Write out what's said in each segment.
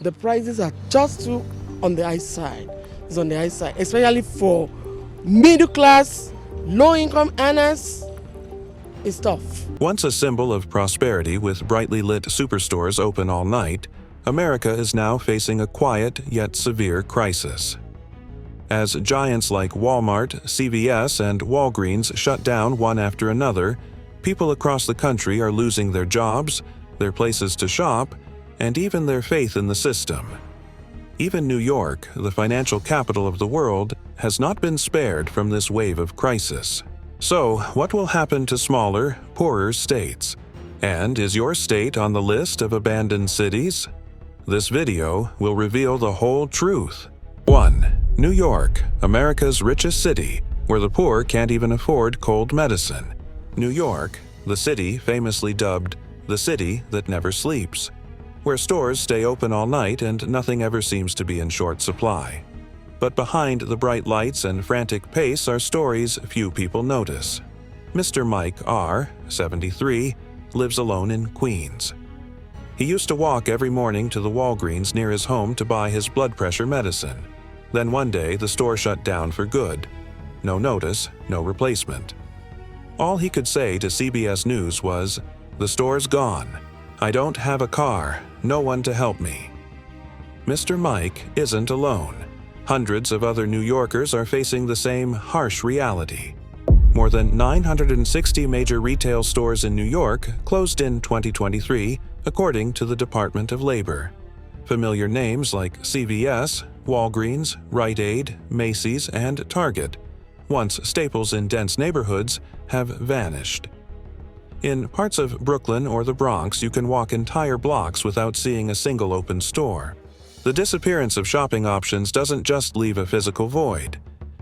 The prices are just too on the high side. It's on the high side, especially for middle class, low income earners. It's tough. Once a symbol of prosperity with brightly lit superstores open all night, America is now facing a quiet yet severe crisis. As giants like Walmart, CVS, and Walgreens shut down one after another, people across the country are losing their jobs, their places to shop, and even their faith in the system. Even New York, the financial capital of the world, has not been spared from this wave of crisis. So, what will happen to smaller, poorer states? And is your state on the list of abandoned cities? This video will reveal the whole truth. 1. New York, America's richest city, where the poor can't even afford cold medicine. New York, the city famously dubbed the city that never sleeps, where stores stay open all night and nothing ever seems to be in short supply. But behind the bright lights and frantic pace are stories few people notice. Mr. Mike R., 73, lives alone in Queens. He used to walk every morning to the Walgreens near his home to buy his blood pressure medicine. Then one day, the store shut down for good. No notice, no replacement. All he could say to CBS News was, "The store's gone. I don't have a car, no one to help me." Mr. Mike isn't alone. Hundreds of other New Yorkers are facing the same harsh reality. More than 960 major retail stores in New York closed in 2023, according to the Department of Labor. Familiar names like CVS, Walgreens, Rite Aid, Macy's, and Target, once staples in dense neighborhoods, have vanished. In parts of Brooklyn or the Bronx, you can walk entire blocks without seeing a single open store. The disappearance of shopping options doesn't just leave a physical void.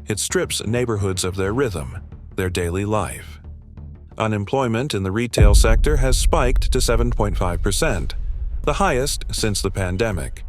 It strips neighborhoods of their rhythm, their daily life. Unemployment in the retail sector has spiked to 7.5%, the highest since the pandemic.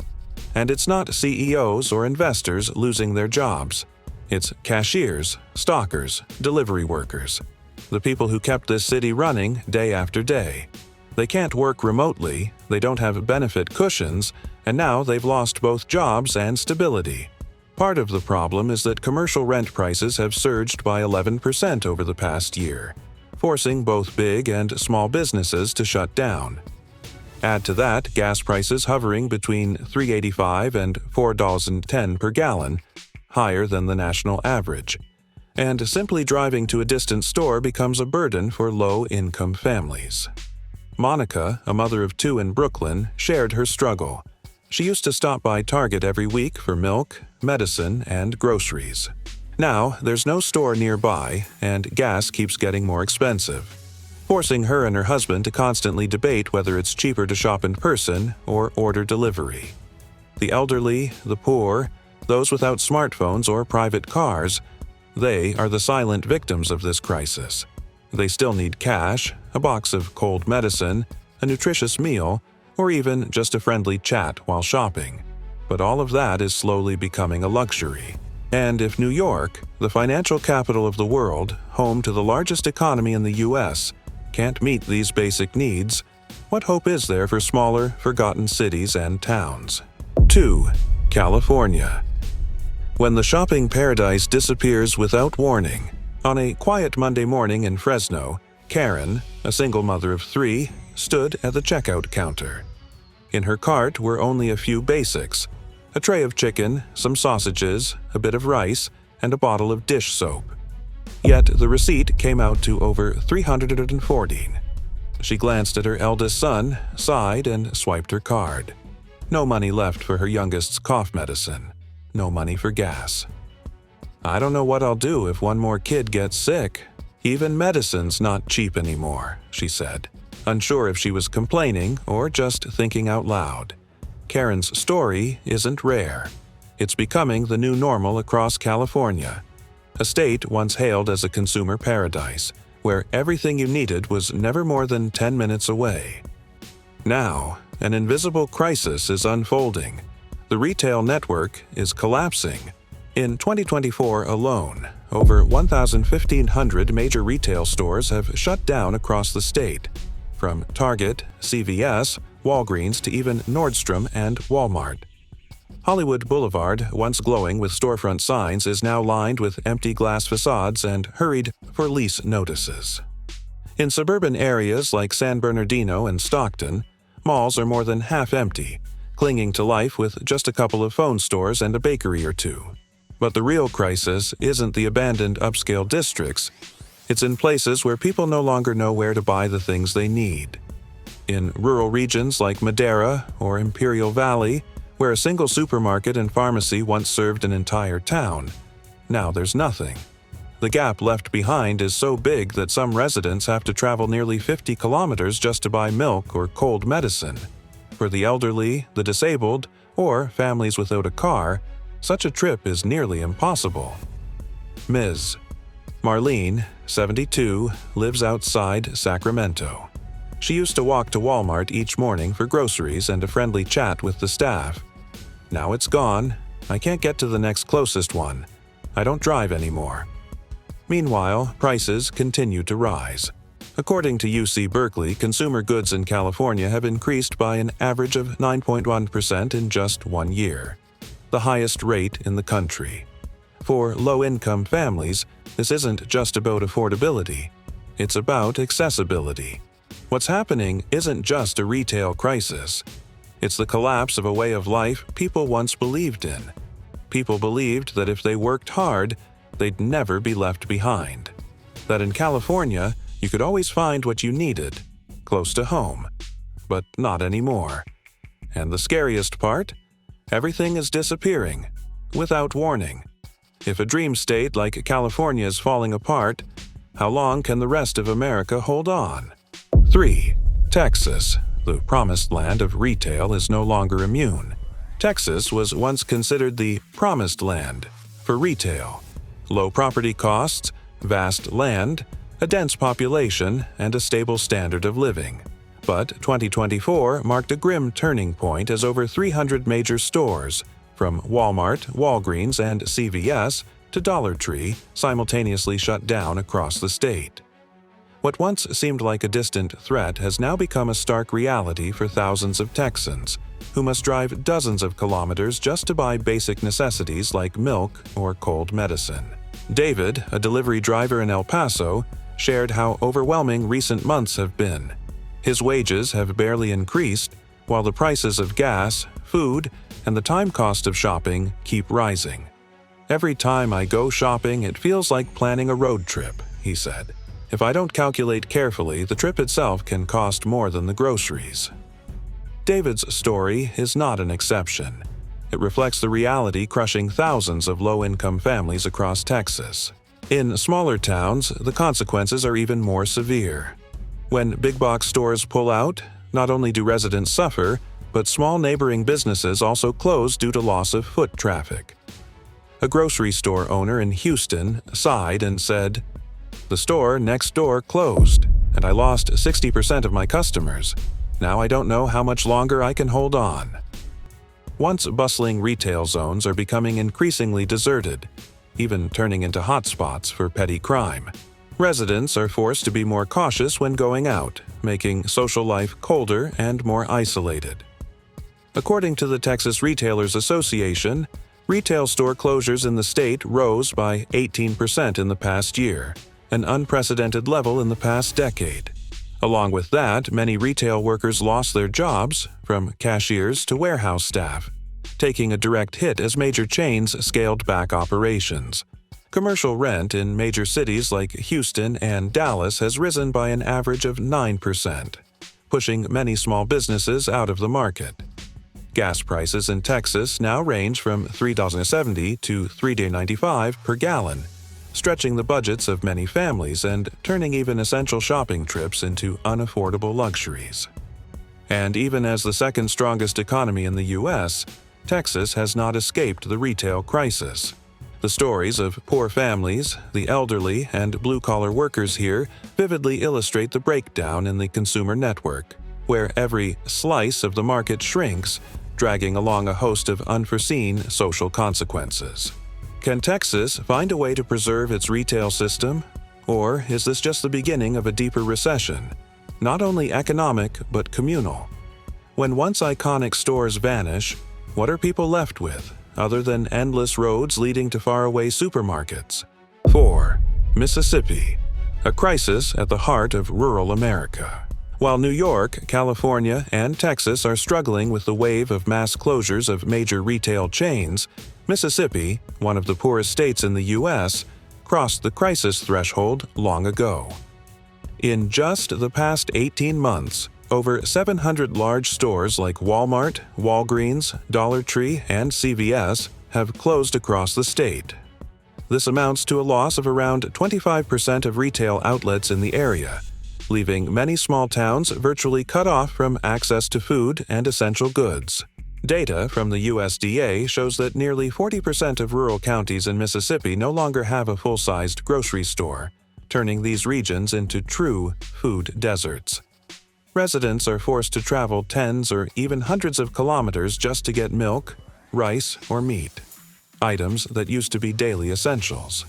And it's not CEOs or investors losing their jobs. It's cashiers, stockers, delivery workers, the people who kept this city running day after day. They can't work remotely, they don't have benefit cushions, and now they've lost both jobs and stability. Part of the problem is that commercial rent prices have surged by 11% over the past year, forcing both big and small businesses to shut down. Add to that gas prices hovering between $3.85 and $4.10 per gallon, higher than the national average. And simply driving to a distant store becomes a burden for low-income families. Monica, a mother of 2 in Brooklyn, shared her struggle. She used to stop by Target every week for milk, medicine, and groceries. Now, there's no store nearby, and gas keeps getting more expensive, forcing her and her husband to constantly debate whether it's cheaper to shop in person or order delivery. The elderly, the poor, those without smartphones or private cars, they are the silent victims of this crisis. They still need cash, a box of cold medicine, a nutritious meal, or even just a friendly chat while shopping. But all of that is slowly becoming a luxury. And if New York, the financial capital of the world, home to the largest economy in the US, can't meet these basic needs, what hope is there for smaller, forgotten cities and towns? 2. California. When the shopping paradise disappears without warning. On a quiet Monday morning in Fresno, Karen, a single mother of 3, stood at the checkout counter. In her cart were only a few basics: a tray of chicken, some sausages, a bit of rice, and a bottle of dish soap. Yet the receipt came out to over $314. She glanced at her eldest son, sighed, and swiped her card. No money left for her youngest's cough medicine. No money for gas. "I don't know what I'll do if one more kid gets sick. Even medicine's not cheap anymore," she said, unsure if she was complaining or just thinking out loud. Karen's story isn't rare. It's becoming the new normal across California, a state once hailed as a consumer paradise, where everything you needed was never more than 10 minutes away. Now, an invisible crisis is unfolding. The retail network is collapsing. In 2024 alone, over 1,500 major retail stores have shut down across the state, from Target, CVS, Walgreens to even Nordstrom and Walmart. Hollywood Boulevard, once glowing with storefront signs, is now lined with empty glass facades and hurried for lease notices. In suburban areas like San Bernardino and Stockton, malls are more than half empty, clinging to life with just a couple of phone stores and a bakery or two. But the real crisis isn't the abandoned upscale districts. It's in places where people no longer know where to buy the things they need. In rural regions like Madera or Imperial Valley, where a single supermarket and pharmacy once served an entire town, now there's nothing. The gap left behind is so big that some residents have to travel nearly 50 kilometers just to buy milk or cold medicine. For the elderly, the disabled, or families without a car, such a trip is nearly impossible. Ms. Marlene, 72, lives outside Sacramento. She used to walk to Walmart each morning for groceries and a friendly chat with the staff. Now it's gone. I can't get to the next closest one. I don't drive anymore. Meanwhile, prices continue to rise. According to UC Berkeley, consumer goods in California have increased by an average of 9.1% in just 1 year, the highest rate in the country. For low-income families, this isn't just about affordability. It's about accessibility. What's happening isn't just a retail crisis. It's the collapse of a way of life people once believed in. People believed that if they worked hard, they'd never be left behind. That in California, you could always find what you needed, close to home. But not anymore. And the scariest part? Everything is disappearing, without warning. If a dream state like California is falling apart, how long can the rest of America hold on? 3. Texas, the promised land of retail, is no longer immune. Texas was once considered the promised land for retail. Low property costs, vast land, a dense population, and a stable standard of living. But 2024 marked a grim turning point as over 300 major stores, from Walmart, Walgreens, and CVS to Dollar Tree, simultaneously shut down across the state. What once seemed like a distant threat has now become a stark reality for thousands of Texans, who must drive dozens of kilometers just to buy basic necessities like milk or cold medicine. David, a delivery driver in El Paso, shared how overwhelming recent months have been. His wages have barely increased, while the prices of gas, food, and the time cost of shopping keep rising. "Every time I go shopping, it feels like planning a road trip," he said. "If I don't calculate carefully, the trip itself can cost more than the groceries." David's story is not an exception. It reflects the reality crushing thousands of low-income families across Texas. In smaller towns, the consequences are even more severe. When big-box stores pull out, not only do residents suffer, but small neighboring businesses also close due to loss of foot traffic. A grocery store owner in Houston sighed and said, "The store next door closed, and I lost 60% of my customers. Now I don't know how much longer I can hold on." Once bustling retail zones are becoming increasingly deserted, even turning into hotspots for petty crime. Residents are forced to be more cautious when going out, making social life colder and more isolated. According to the Texas Retailers Association, retail store closures in the state rose by 18% in the past year, an unprecedented level in the past decade. Along with that, many retail workers lost their jobs, from cashiers to warehouse staff, taking a direct hit as major chains scaled back operations. Commercial rent in major cities like Houston and Dallas has risen by an average of 9%, pushing many small businesses out of the market. Gas prices in Texas now range from $3.70 to $3.95 per gallon, stretching the budgets of many families and turning even essential shopping trips into unaffordable luxuries. And even as the second strongest economy in the U.S., Texas has not escaped the retail crisis. The stories of poor families, the elderly, and blue-collar workers here vividly illustrate the breakdown in the consumer network, where every slice of the market shrinks, dragging along a host of unforeseen social consequences. Can Texas find a way to preserve its retail system? Or is this just the beginning of a deeper recession, not only economic but communal? When once iconic stores vanish, what are people left with, other than endless roads leading to faraway supermarkets? 4. Mississippi, a crisis at the heart of rural America. While New York, California, and Texas are struggling with the wave of mass closures of major retail chains, Mississippi, one of the poorest states in the U.S., crossed the crisis threshold long ago. In just the past 18 months, over 700 large stores like Walmart, Walgreens, Dollar Tree, and CVS have closed across the state. This amounts to a loss of around 25% of retail outlets in the area, leaving many small towns virtually cut off from access to food and essential goods. Data from the USDA shows that nearly 40% of rural counties in Mississippi no longer have a full-sized grocery store, turning these regions into true food deserts. Residents are forced to travel tens or even hundreds of kilometers just to get milk, rice, or meat, items that used to be daily essentials.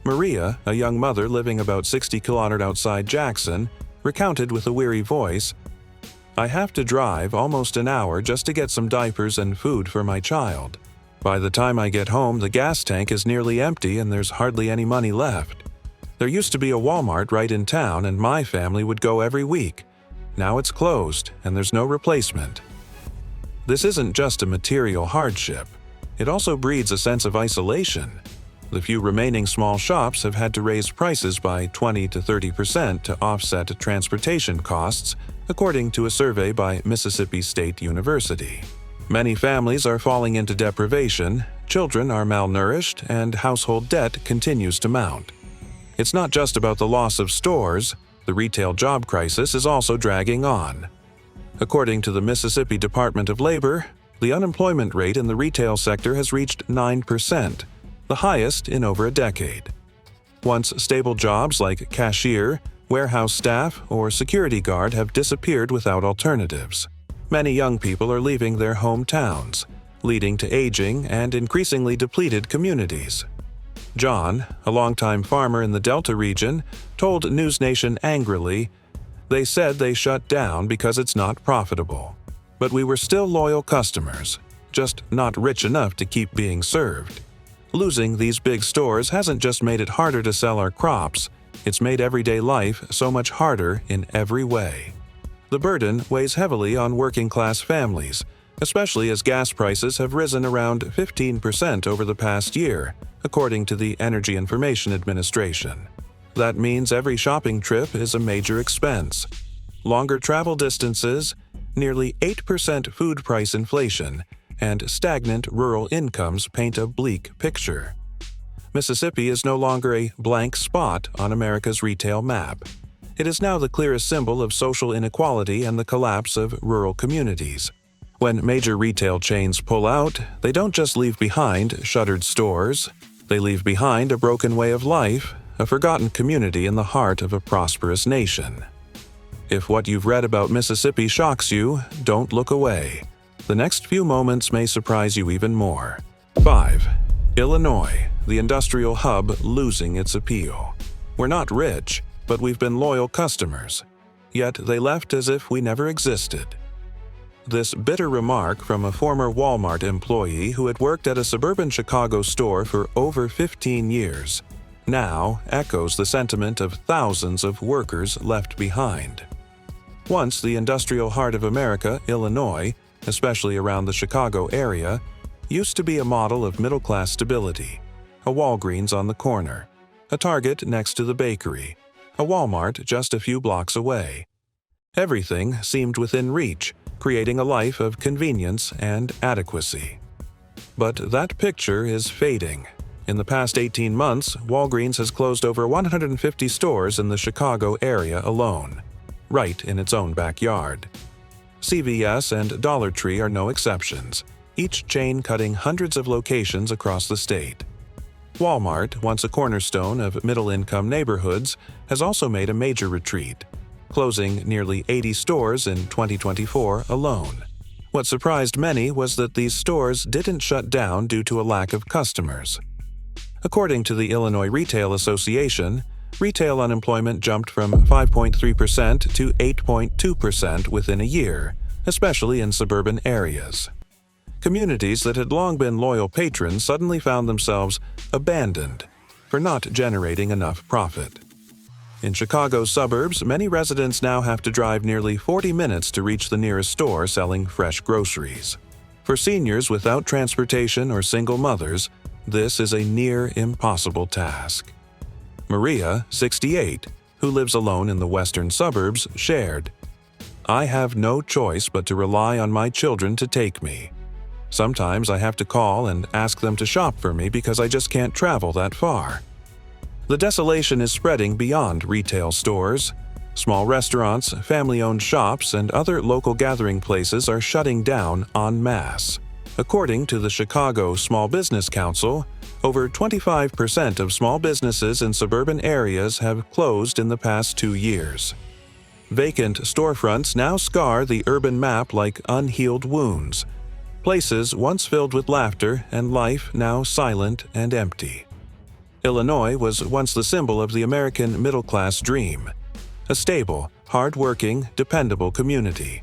Maria, a young mother living about 60 kilometers outside Jackson, recounted with a weary voice, "I have to drive almost an hour just to get some diapers and food for my child. By the time I get home, the gas tank is nearly empty and there's hardly any money left. There used to be a Walmart right in town and my family would go every week. Now it's closed and there's no replacement." This isn't just a material hardship. It also breeds a sense of isolation. The few remaining small shops have had to raise prices by 20 to 30% to offset transportation costs, according to a survey by Mississippi State University. Many families are falling into deprivation, children are malnourished, and household debt continues to mount. It's not just about the loss of stores. The retail job crisis is also dragging on. According to the Mississippi Department of Labor, the unemployment rate in the retail sector has reached 9%, the highest in over a decade. Once stable jobs like cashier, warehouse staff, or security guard have disappeared without alternatives. Many young people are leaving their hometowns, leading to aging and increasingly depleted communities. John, a longtime farmer in the Delta region, told NewsNation angrily, "They said they shut down because it's not profitable. But we were still loyal customers, just not rich enough to keep being served. Losing these big stores hasn't just made it harder to sell our crops, it's made everyday life so much harder in every way." The burden weighs heavily on working-class families, especially as gas prices have risen around 15% over the past year, according to the Energy Information Administration. That means every shopping trip is a major expense. Longer travel distances, nearly 8% food price inflation, and stagnant rural incomes paint a bleak picture. Mississippi is no longer a blank spot on America's retail map. It is now the clearest symbol of social inequality and the collapse of rural communities. When major retail chains pull out, they don't just leave behind shuttered stores. They leave behind a broken way of life, a forgotten community in the heart of a prosperous nation. If what you've read about Mississippi shocks you, don't look away. The next few moments may surprise you even more. 5. Illinois, the industrial hub losing its appeal. We're not rich, but we've been loyal customers. Yet they left as if we never existed. This bitter remark from a former Walmart employee who had worked at a suburban Chicago store for over 15 years now echoes the sentiment of thousands of workers left behind. Once the industrial heart of America, Illinois, especially around the Chicago area, used to be a model of middle-class stability. A Walgreens on the corner, a Target next to the bakery, a Walmart just a few blocks away. Everything seemed within reach, creating a life of convenience and adequacy. But that picture is fading. In the past 18 months, Walgreens has closed over 150 stores in the Chicago area alone, right in its own backyard. CVS and Dollar Tree are no exceptions, each chain cutting hundreds of locations across the state. Walmart, once a cornerstone of middle-income neighborhoods, has also made a major retreat, closing nearly 80 stores in 2024 alone. What surprised many was that these stores didn't shut down due to a lack of customers. According to the Illinois Retail Association, retail unemployment jumped from 5.3% to 8.2% within a year, especially in suburban areas. Communities that had long been loyal patrons suddenly found themselves abandoned for not generating enough profit. In Chicago's suburbs, many residents now have to drive nearly 40 minutes to reach the nearest store selling fresh groceries. For seniors without transportation or single mothers, this is a near impossible task. Maria, 68, who lives alone in the western suburbs, shared, "I have no choice but to rely on my children to take me. Sometimes I have to call and ask them to shop for me because I just can't travel that far." The desolation is spreading beyond retail stores. Small restaurants, family-owned shops, and other local gathering places are shutting down en masse. According to the Chicago Small Business Council, over 25% of small businesses in suburban areas have closed in the past 2 years. Vacant storefronts now scar the urban map like unhealed wounds. Places once filled with laughter and life now silent and empty. Illinois was once the symbol of the American middle-class dream, a stable, hard-working, dependable community.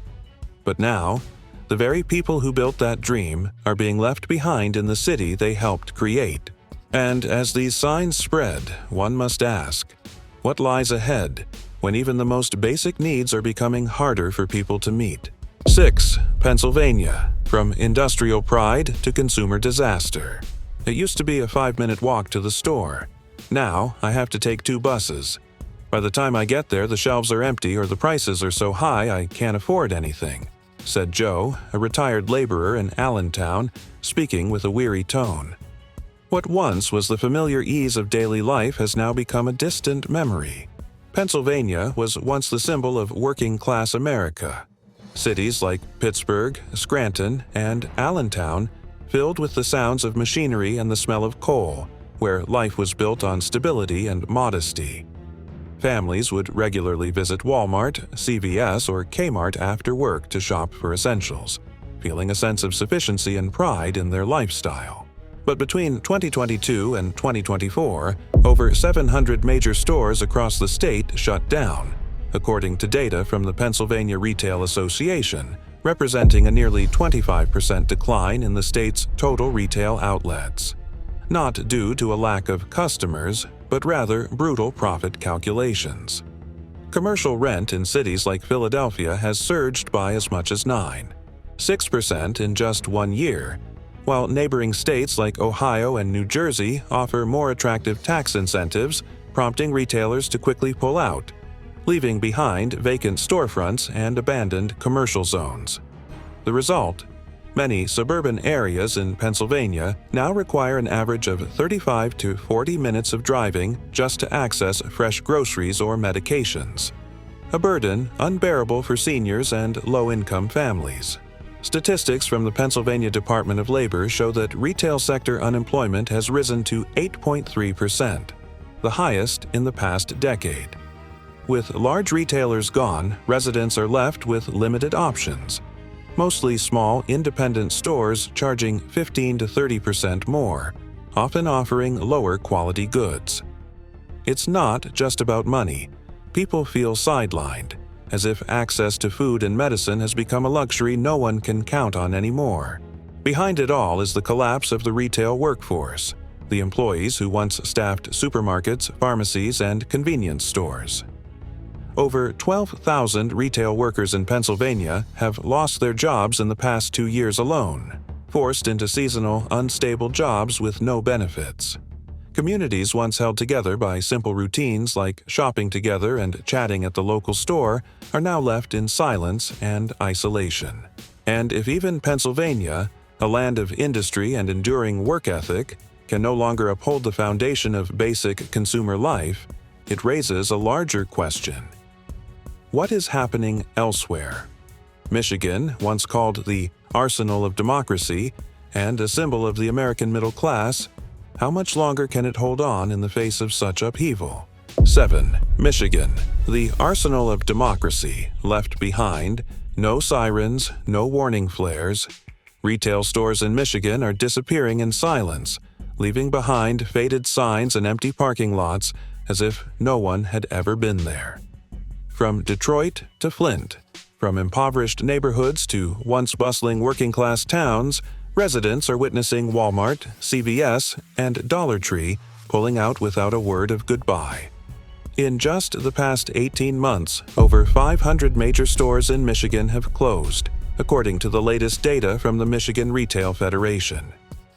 But now, the very people who built that dream are being left behind in the city they helped create. And as these signs spread, one must ask, what lies ahead when even the most basic needs are becoming harder for people to meet? 6. Pennsylvania, from industrial pride to consumer disaster. It used to be a 5-minute walk to the store. Now, I have to take 2 buses. By the time I get there, the shelves are empty or the prices are so high I can't afford anything, said Joe, a retired laborer in Allentown, speaking with a weary tone. What once was the familiar ease of daily life has now become a distant memory. Pennsylvania was once the symbol of working-class America. Cities like Pittsburgh, Scranton, and Allentown filled with the sounds of machinery and the smell of coal, where life was built on stability and modesty. Families would regularly visit Walmart, CVS, or Kmart after work to shop for essentials, feeling a sense of sufficiency and pride in their lifestyle. But between 2022 and 2024, over 700 major stores across the state shut down, according to data from the Pennsylvania Retail Association, representing a nearly 25% decline in the state's total retail outlets. Not due to a lack of customers, but rather brutal profit calculations. Commercial rent in cities like Philadelphia has surged by as much as 6% in just 1 year, while neighboring states like Ohio and New Jersey offer more attractive tax incentives, prompting retailers to quickly pull out, leaving behind vacant storefronts and abandoned commercial zones. The result? Many suburban areas in Pennsylvania now require an average of 35 to 40 minutes of driving just to access fresh groceries or medications. A burden unbearable for seniors and low-income families. Statistics from the Pennsylvania Department of Labor show that retail sector unemployment has risen to 8.3%, the highest in the past decade. With large retailers gone, residents are left with limited options, mostly small independent stores charging 15 to 30% more, often offering lower quality goods. It's not just about money. People feel sidelined, as if access to food and medicine has become a luxury no one can count on anymore. Behind it all is the collapse of the retail workforce, the employees who once staffed supermarkets, pharmacies, and convenience stores. Over 12,000 retail workers in Pennsylvania have lost their jobs in the past 2 years alone, forced into seasonal, unstable jobs with no benefits. Communities once held together by simple routines like shopping together and chatting at the local store are now left in silence and isolation. And if even Pennsylvania, a land of industry and enduring work ethic, can no longer uphold the foundation of basic consumer life, it raises a larger question. What is happening elsewhere? Michigan, once called the arsenal of democracy and a symbol of the American middle class, how much longer can it hold on in the face of such upheaval? 7. Michigan, the arsenal of democracy, left behind, no sirens, no warning flares. Retail stores in Michigan are disappearing in silence, leaving behind faded signs and empty parking lots as if no one had ever been there. From Detroit to Flint, From impoverished neighborhoods to once bustling working-class towns, residents are witnessing Walmart, CVS, and Dollar Tree pulling out without a word of goodbye. In just the past 18 months, over 500 major stores in Michigan have closed, according to the latest data from the Michigan Retail Federation.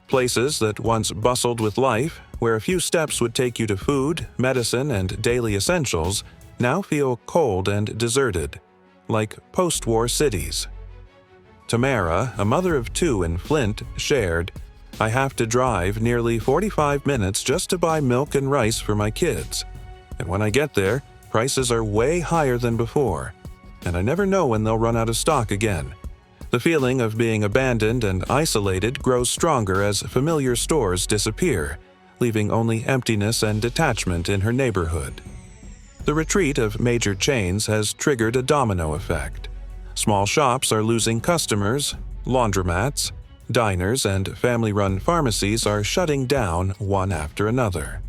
Places that once bustled with life, where a few steps would take you to food, medicine, and daily essentials, now feel cold and deserted, like post-war cities. Tamara, a mother of two in Flint, shared, "I have to drive nearly 45 minutes just to buy milk and rice for my kids. And when I get there, prices are way higher than before, and I never know when they'll run out of stock again." The feeling of being abandoned and isolated grows stronger as familiar stores disappear, leaving only emptiness and detachment in her neighborhood. The retreat of major chains has triggered a domino effect. Small shops are losing customers, laundromats, diners, and family-run pharmacies are shutting down one after another.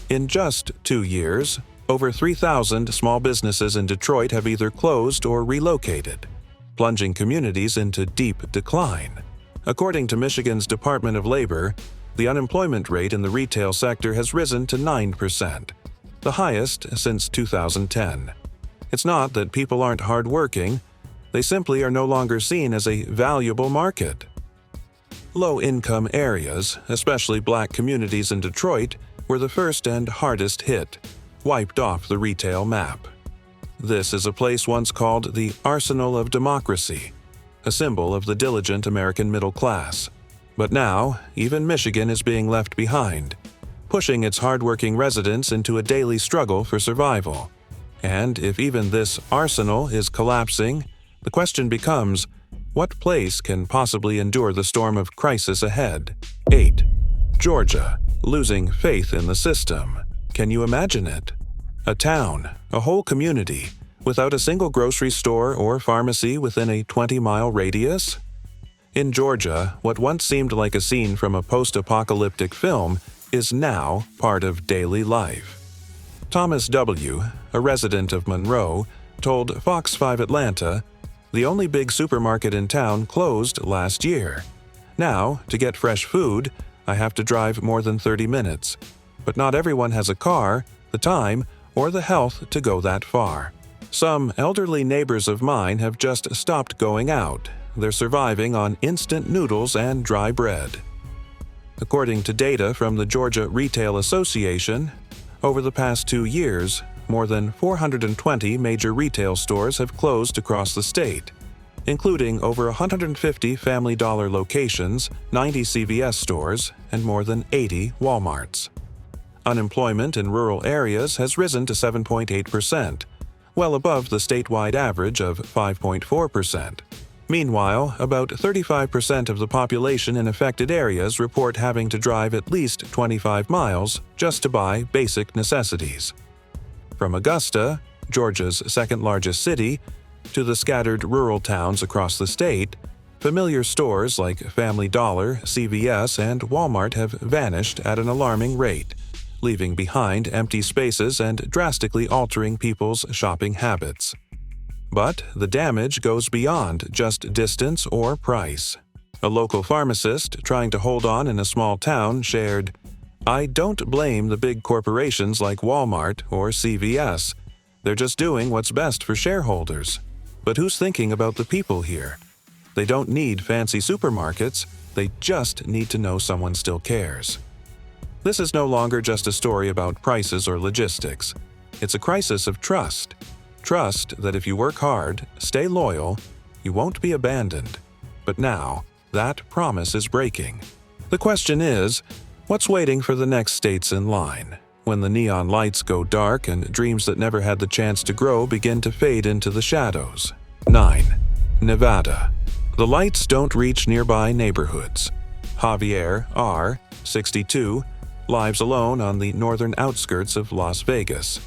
In just 2 years, over 3,000 small businesses in Detroit have either closed or relocated, plunging communities into deep decline. According to Michigan's Department of Labor, the unemployment rate in the retail sector has risen to 9%, the highest since 2010. It's not that people aren't hardworking, they simply are no longer seen as a valuable market. Low-income areas, especially black communities in Detroit, were the first and hardest hit, wiped off the retail map. This is a place once called the Arsenal of Democracy, a symbol of the diligent American middle class. But now, even Michigan is being left behind, pushing its hardworking residents into a daily struggle for survival. And if even this arsenal is collapsing, the question becomes, what place can possibly endure the storm of crisis ahead? 8. Georgia, losing faith in the system. Can you imagine it? A town, a whole community, without a single grocery store or pharmacy within a 20-mile radius? In Georgia, what once seemed like a scene from a post-apocalyptic film is now part of daily life. Thomas W., a resident of Monroe, told Fox 5 Atlanta, "The only big supermarket in town closed last year. Now, to get fresh food, I have to drive more than 30 minutes. But not everyone has a car, the time, or the health to go that far. Some elderly neighbors of mine have just stopped going out. They're surviving on instant noodles and dry bread." According to data from the Georgia Retail Association, over the past 2 years, more than 420 major retail stores have closed across the state, including over 150 Family Dollar locations, 90 CVS stores, and more than 80 Walmarts. Unemployment in rural areas has risen to 7.8%, well above the statewide average of 5.4%. Meanwhile, about 35% of the population in affected areas report having to drive at least 25 miles just to buy basic necessities. From Augusta, Georgia's second-largest city, to the scattered rural towns across the state, familiar stores like Family Dollar, CVS, and Walmart have vanished at an alarming rate, leaving behind empty spaces and drastically altering people's shopping habits. But the damage goes beyond just distance or price. A local pharmacist trying to hold on in a small town shared, "I don't blame the big corporations like Walmart or CVS. They're just doing what's best for shareholders. But who's thinking about the people here? They don't need fancy supermarkets, they just need to know someone still cares." This is no longer just a story about prices or logistics. It's a crisis of trust. Trust that if you work hard, stay loyal, you won't be abandoned. But now, that promise is breaking. The question is, what's waiting for the next states in line, when the neon lights go dark and dreams that never had the chance to grow begin to fade into the shadows? 9. Nevada. The lights don't reach nearby neighborhoods. Javier R., 62, lives alone on the northern outskirts of Las Vegas.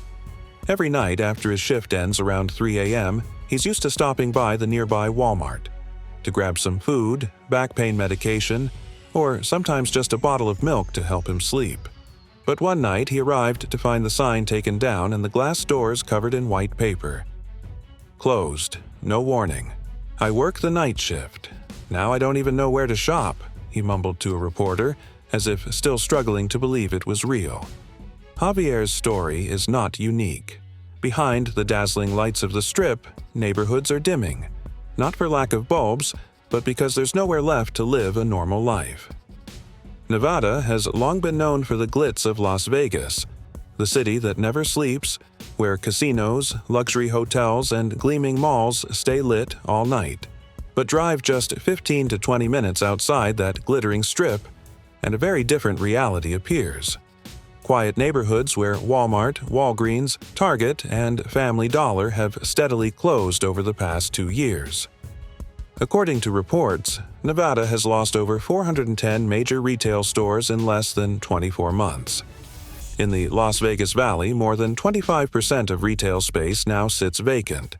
Every night after his shift ends around 3 a.m., he's used to stopping by the nearby Walmart to grab some food, back pain medication, or sometimes just a bottle of milk to help him sleep. But one night he arrived to find the sign taken down and the glass doors covered in white paper. Closed, no warning. I work the night shift. Now I don't even know where to shop, he mumbled to a reporter, as if still struggling to believe it was real. Javier's story is not unique. Behind the dazzling lights of the Strip, neighborhoods are dimming, not for lack of bulbs, but because there's nowhere left to live a normal life. Nevada has long been known for the glitz of Las Vegas, the city that never sleeps, where casinos, luxury hotels, and gleaming malls stay lit all night. But drive just 15 to 20 minutes outside that glittering strip, and a very different reality appears. Quiet neighborhoods where Walmart, Walgreens, Target, and Family Dollar have steadily closed over the past 2 years. According to reports, Nevada has lost over 410 major retail stores in less than 24 months. In the Las Vegas Valley, more than 25% of retail space now sits vacant,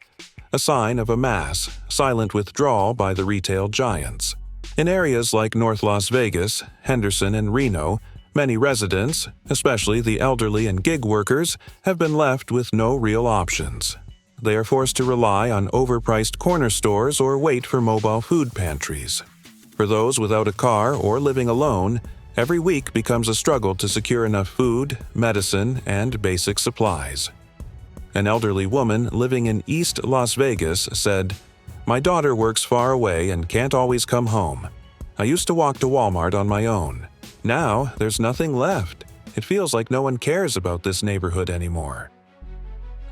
a sign of a mass, silent withdrawal by the retail giants. In areas like North Las Vegas, Henderson, and Reno, many residents, especially the elderly and gig workers, have been left with no real options. They are forced to rely on overpriced corner stores or wait for mobile food pantries. For those without a car or living alone, every week becomes a struggle to secure enough food, medicine, and basic supplies. An elderly woman living in East Las Vegas said, "My daughter works far away and can't always come home. I used to walk to Walmart on my own. Now, there's nothing left. It feels like no one cares about this neighborhood anymore."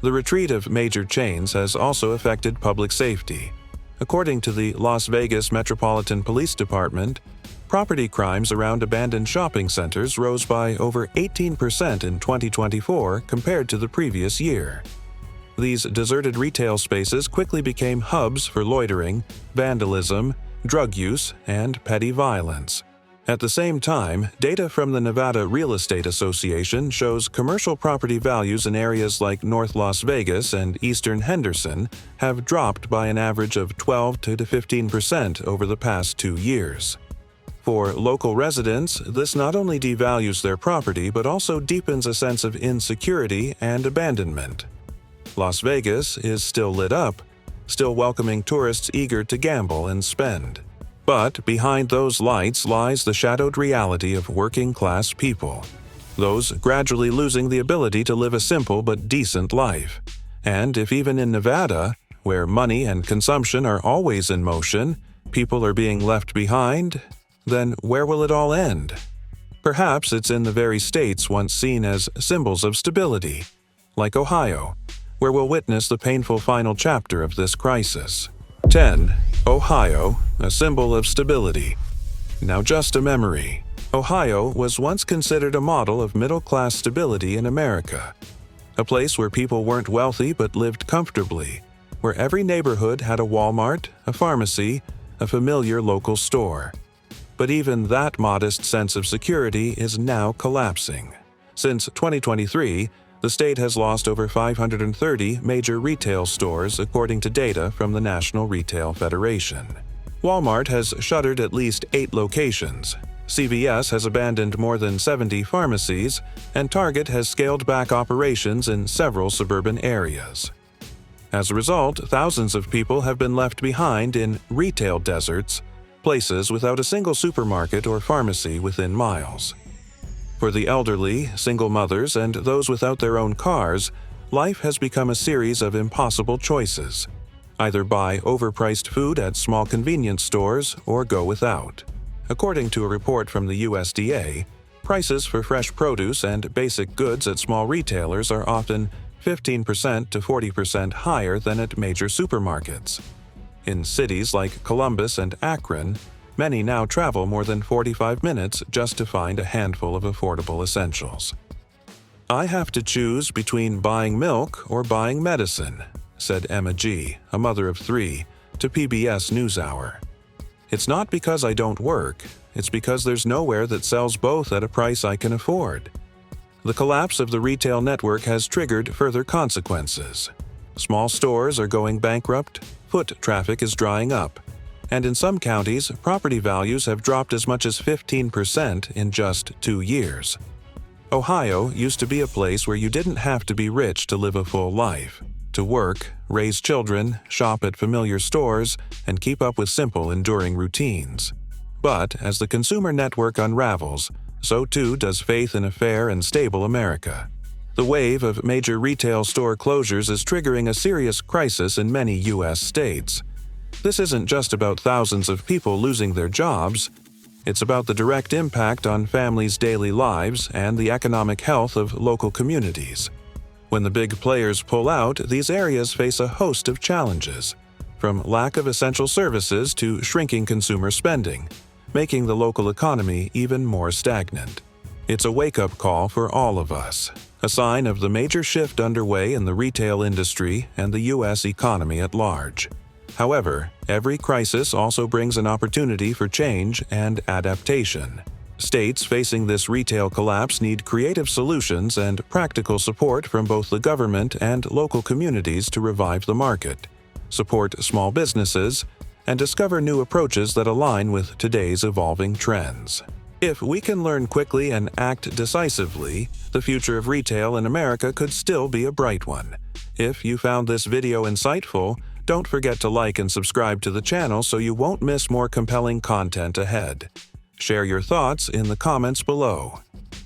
The retreat of major chains has also affected public safety. According to the Las Vegas Metropolitan Police Department, property crimes around abandoned shopping centers rose by over 18% in 2024 compared to the previous year. These deserted retail spaces quickly became hubs for loitering, vandalism, drug use, and petty violence. At the same time, data from the Nevada Real Estate Association shows commercial property values in areas like North Las Vegas and Eastern Henderson have dropped by an average of 12 to 15% over the past 2 years. For local residents, this not only devalues their property but also deepens a sense of insecurity and abandonment. Las Vegas is still lit up, still welcoming tourists eager to gamble and spend. But behind those lights lies the shadowed reality of working-class people, those gradually losing the ability to live a simple but decent life. And if even in Nevada, where money and consumption are always in motion, people are being left behind, then where will it all end? Perhaps it's in the very states once seen as symbols of stability, like Ohio, where we'll witness the painful final chapter of this crisis. 10. Ohio, a symbol of stability. Now just a memory. Ohio was once considered a model of middle-class stability in America. A place where people weren't wealthy but lived comfortably, where every neighborhood had a Walmart, a pharmacy, a familiar local store. But even that modest sense of security is now collapsing. Since 2023, the state has lost over 530 major retail stores according to data from the National Retail Federation. Walmart has shuttered at least 8 locations, CVS has abandoned more than 70 pharmacies, and Target has scaled back operations in several suburban areas. As a result, thousands of people have been left behind in retail deserts, places without a single supermarket or pharmacy within miles. For the elderly, single mothers, and those without their own cars, life has become a series of impossible choices. Either buy overpriced food at small convenience stores or go without. According to a report from the USDA, prices for fresh produce and basic goods at small retailers are often 15% to 40% higher than at major supermarkets. In cities like Columbus and Akron, many now travel more than 45 minutes just to find a handful of affordable essentials. "I have to choose between buying milk or buying medicine," said Emma G., a mother of 3, to PBS NewsHour. "It's not because I don't work, it's because there's nowhere that sells both at a price I can afford." The collapse of the retail network has triggered further consequences. Small stores are going bankrupt, foot traffic is drying up, and in some counties, property values have dropped as much as 15% in just 2 years. Ohio used to be a place where you didn't have to be rich to live a full life. To work, raise children, shop at familiar stores, and keep up with simple, enduring routines. But as the consumer network unravels, so too does faith in a fair and stable America. The wave of major retail store closures is triggering a serious crisis in many U.S. states. This isn't just about thousands of people losing their jobs. It's about the direct impact on families' daily lives and the economic health of local communities. When the big players pull out, these areas face a host of challenges, from lack of essential services to shrinking consumer spending, making the local economy even more stagnant. It's a wake-up call for all of us, a sign of the major shift underway in the retail industry and the U.S. economy at large. However, every crisis also brings an opportunity for change and adaptation. States facing this retail collapse need creative solutions and practical support from both the government and local communities to revive the market, support small businesses, and discover new approaches that align with today's evolving trends. If we can learn quickly and act decisively, the future of retail in America could still be a bright one. If you found this video insightful, don't forget to like and subscribe to the channel so you won't miss more compelling content ahead. Share your thoughts in the comments below.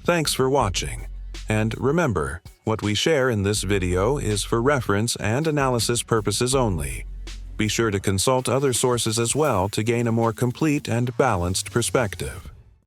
Thanks for watching. And remember, what we share in this video is for reference and analysis purposes only. Be sure to consult other sources as well to gain a more complete and balanced perspective.